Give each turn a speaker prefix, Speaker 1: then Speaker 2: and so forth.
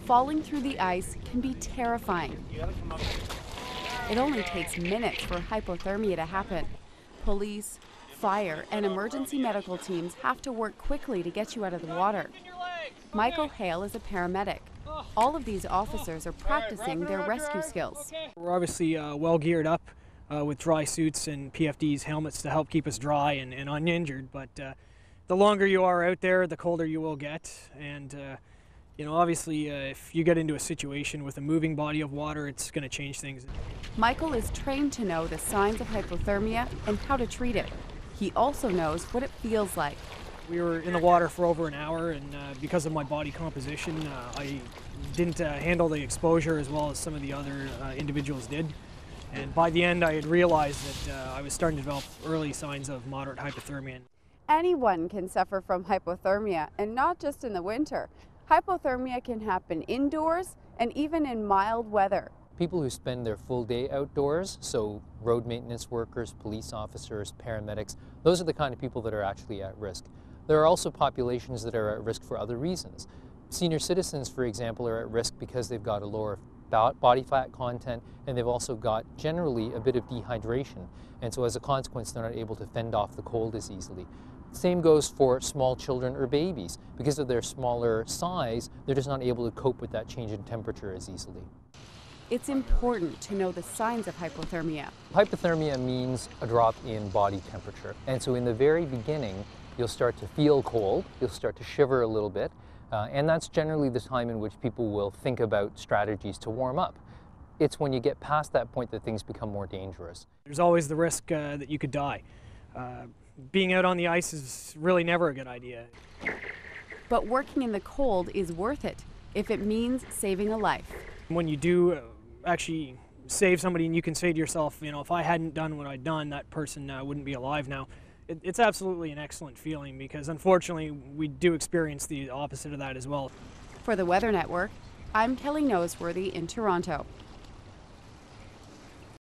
Speaker 1: Falling through the ice can be terrifying. It only takes minutes for hypothermia to happen. Police, fire, and emergency medical teams have to work quickly to get you out of the water. Michael Hale is a paramedic. All of these officers are practicing their rescue skills.
Speaker 2: We're obviously well geared up with dry suits and PFDs, helmets to help keep us dry and uninjured, but the longer you are out there, the colder you will get. And you know, obviously if you get into a situation with a moving body of water, it's going to change things.
Speaker 1: Michael is trained to know the signs of hypothermia and how to treat it. He also knows what it feels like.
Speaker 2: We were in the water for over an hour, and because of my body composition, I didn't handle the exposure as well as some of the other individuals did. And by the end, I had realized that I was starting to develop early signs of moderate hypothermia.
Speaker 1: Anyone can suffer from hypothermia, and not just in the winter. Hypothermia can happen indoors and even in mild weather.
Speaker 3: People who spend their full day outdoors, so road maintenance workers, police officers, paramedics, those are the kind of people that are actually at risk. There are also populations that are at risk for other reasons. Senior citizens, for example, are at risk because they've got a lower body fat content, and they've also got generally a bit of dehydration, and so as a consequence they're not able to fend off the cold as easily. Same goes for small children or babies. Because of their smaller size, they're just not able to cope with that change in temperature as easily.
Speaker 1: It's important to know the signs of hypothermia.
Speaker 3: Hypothermia means a drop in body temperature, and so in the very beginning you'll start to feel cold, you'll start to shiver a little bit, and that's generally the time in which people will think about strategies to warm up. It's when you get past that point that things become more dangerous.
Speaker 2: There's always the risk that you could die. Being out on the ice is really never a good idea.
Speaker 1: But working in the cold is worth it if it means saving a life.
Speaker 2: When you do actually save somebody and you can say to yourself, you know, if I hadn't done what I'd done, that person wouldn't be alive now. It's absolutely an excellent feeling, because unfortunately we do experience the opposite of that as well.
Speaker 1: For the Weather Network, I'm Kelly Noseworthy in Toronto.